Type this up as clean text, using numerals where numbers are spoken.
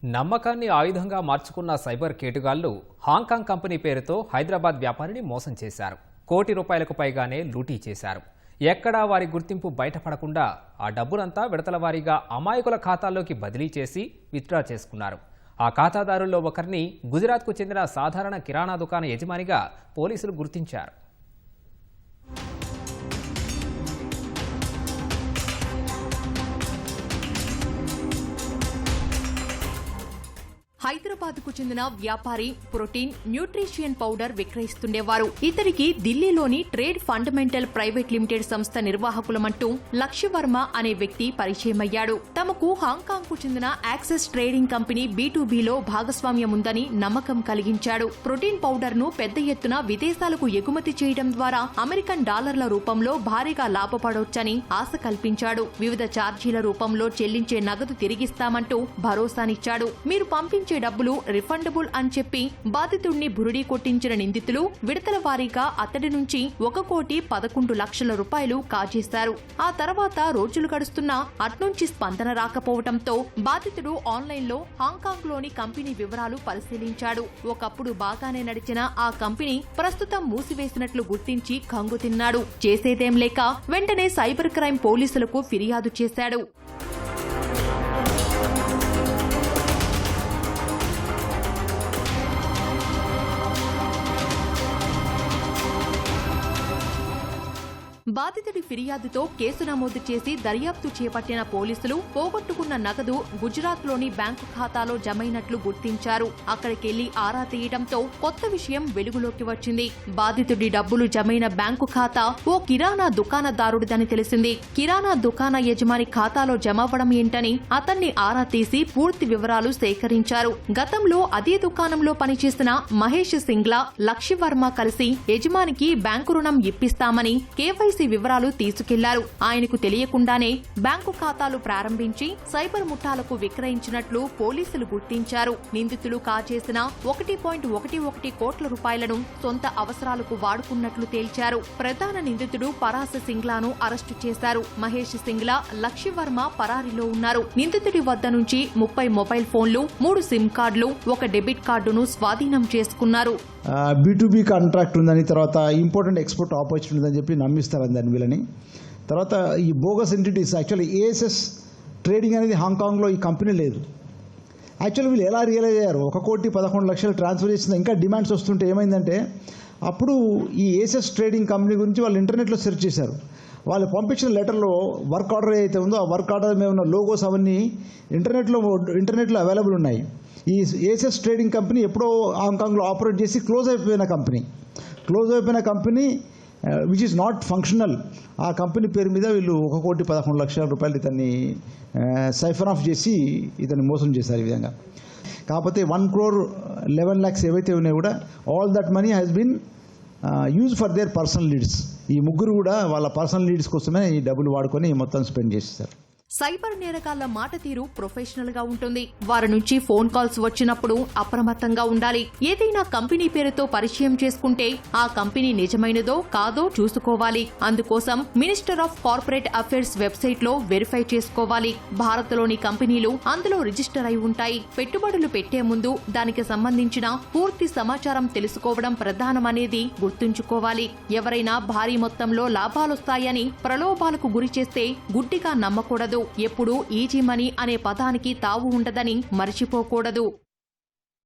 నమ్మకాన్ని ఆయుధంగా మార్చుకున్న సైబర్ కేటుగాళ్లు హాంకాంగ్ కంపెనీ పేరుతో హైదరాబాద్ వ్యాపారిని మోసం చేశారు. ₹1,00,00,000కు పైగానే లూటీ చేశారు. ఎక్కడా వారి గుర్తింపు బయటపడకుండా ఆ డబ్బులంతా విడతల వారీగా అమాయకుల ఖాతాల్లోకి బదిలీ చేసి విత్డ్రా చేసుకున్నారు. ఆ ఖాతాదారుల్లో ఒకరిని గుజరాత్కు చెందిన సాధారణ కిరాణా దుకాణ యజమానిగా పోలీసులు గుర్తించారు. హైదరాబాద్కు చెందిన వ్యాపారి ప్రోటీన్ న్యూట్రిషియన్ పౌడర్ విక్రయిస్తుండేవారు. ఇతనికి ఢిల్లీలోని ట్రేడ్ ఫండమెంటల్ ప్రైవేట్ లిమిటెడ్ సంస్థ నిర్వాహకులమంటూ లక్ష్యవర్మ అనే వ్యక్తి పరిచయమయ్యాడు. తమకు హాంకాంగ్ కు చెందిన యాక్సెస్ ట్రేడింగ్ కంపెనీ B2Bలో భాగస్వామ్యం ఉందని నమ్మకం కలిగించాడు. ప్రోటీన్ పౌడర్ ను పెద్ద ఎత్తున విదేశాలకు ఎగుమతి చేయడం ద్వారా అమెరికన్ డాలర్ల రూపంలో భారీగా లాభపడొచ్చని ఆశ కల్పించాడు. వివిధ ఛార్జీల రూపంలో చెల్లించే నగదు తిరిగిస్తామంటూ భరోసానిచ్చాడు. మీరు పంపించే డబ్బులు రిఫండబుల్ అని చెప్పి బాధితుడిని బురిడీ కొట్టించిన నిందితులు విడతల వారీగా అతడి నుంచి ₹1,11,00,000 కాజేశారు. ఆ తర్వాత రోజులు గడుస్తున్నా అట్నుంచి స్పందన రాకపోవడంతో బాధితుడు ఆన్లైన్లో హాంకాంగ్ లోని కంపెనీ వివరాలు పరిశీలించాడు. ఒకప్పుడు బాగానే నడిచిన ఆ కంపెనీ ప్రస్తుతం మూసివేసినట్లు గుర్తించి కంగుతిన్నాడు. చేసేదేం లేక వెంటనే సైబర్ క్రైమ్ పోలీసులకు ఫిర్యాదు చేశాడు. బాధితుడి ఫిర్యాదుతో కేసు నమోదు చేసి దర్యాప్తు చేపట్టిన పోలీసులు పోగొట్టుకున్న నగదు గుజరాత్లోని బ్యాంకు ఖాతాలో జమైనట్లు గుర్తించారు. అక్కడికెళ్లి ఆరా తీయడంతో కొత్త విషయం వెలుగులోకి వచ్చింది. బాధితుడి డబ్బులు జమైన బ్యాంకు ఖాతా ఓ కిరాణా దుకాణదారుడిదని తెలిసింది. కిరాణా దుకాణ యజమాని ఖాతాలో జమవ్వడం ఏంటని అతన్ని ఆరా తీసి పూర్తి వివరాలు సేకరించారు. గతంలో అదే దుకాణంలో పనిచేసిన మహేష్ సింగ్లా, లక్ష్యవర్మ కలిసి యజమానికి బ్యాంకు రుణం ఇప్పిస్తామని కేవైసీ వివరాలు తీసుకెళ్లారు. ఆయనకు తెలియకుండానే బ్యాంకు ఖాతాలు ప్రారంభించి సైబర్ ముఠాలకు విక్రయించినట్లు పోలీసులు గుర్తించారు. నిందితులు కాజేసిన ₹1.11 కోట్ల సొంత అవసరాలకు వాడుకున్నట్లు తేల్చారు. ప్రధాన నిందితుడు పరాస్ సింగ్లాను అరెస్టు చేశారు. మహేష్ సింగ్లా, లక్ష్యవర్మ పరారీలో ఉన్నారు. నిందితుడి వద్ద నుంచి 30 మొబైల్ ఫోన్లు, 3 సిమ్ కార్డులు, 1 డెబిట్ కార్డును స్వాధీనం చేసుకున్నారు. B2B కాంట్రాక్ట్ ఉందని, తర్వాత ఇంపార్టెంట్ ఎక్స్పోర్ట్ ఆపర్చునిటీ ఉందని చెప్పి నమ్మిస్తారు దాని వీళ్ళని. తర్వాత ఈ bogus entities, actually ASS trading అనేది హాంకాంగ్లో ఈ కంపెనీ లేదు. యాక్చువల్లీ వీళ్ళు ఎలా రియలైజ్ అయ్యారు, ₹1,11,00,000 ట్రాన్స్ఫర్ చేసిన ఇంకా డిమాండ్స్ వస్తుంటే ఏమైందంటే అప్పుడు ఈ ASS ట్రేడింగ్ కంపెనీ గురించి వాళ్ళు ఇంటర్నెట్లో సెర్చ్ చేశారు. వాళ్ళు పంపించిన లెటర్లో వర్క్ ఆర్డర్ ఏదైతే ఉందో ఆ వర్క్ ఆర్డర్ మీద ఉన్న లోగోస్ అవన్నీ ఇంటర్నెట్లో అవైలబుల్ ఉన్నాయి. ఈ ASS ట్రేడింగ్ కంపెనీ ఎప్పుడో హాంకాంగ్లో ఆపరేట్ చేసి క్లోజ్ అయిపోయిన company which is not functional. ఆ కంపెనీ పేరు మీద వీళ్ళు ₹1,11,00,000 ఇతన్ని సైఫర్ ఆఫ్ చేసి ఇతన్ని మోసం చేశారు ఈ విధంగా. కాకపోతే ₹1,11,00,000 ఏవైతే ఉన్నాయో కూడా all that money has been use for their personal needs. ఈ ముగ్గురు కూడా వాళ్ళ పర్సనల్ నీడ్స్ కోసమే ఈ డబ్బులు వాడుకొని మొత్తం స్పెండ్ చేసేసారు. సైబర్ నేరగాళ్ల మాట తీరు ప్రొఫెషనల్ గా ఉంటుంది. వారి నుంచి ఫోన్ కాల్స్ వచ్చినప్పుడు అప్రమత్తంగా ఉండాలి. ఏదైనా కంపెనీ పేరుతో పరిచయం చేసుకుంటే ఆ కంపెనీ నిజమైనదో కాదో చూసుకోవాలి. అందుకోసం minister of corporate affairs website లో వెరిఫై చేసుకోవాలి. భారత్లోని కంపెనీలు అందులో రిజిస్టర్ అయి ఉంటాయి. పెట్టుబడులు పెట్టే ముందు దానికి సంబంధించిన పూర్తి సమాచారం తెలుసుకోవడం ప్రధానమనేది గుర్తుంచుకోవాలి. ఎవరైనా భారీ మొత్తంలో లాభాలొస్తాయని ప్రలోభాలకు గురి చేస్తే గుడ్డిగా నమ్మకూడదు. ఎప్పుడూ ఈజీ మనీ అనే పదానికి తావు ఉండదని మర్చిపోకూడదు.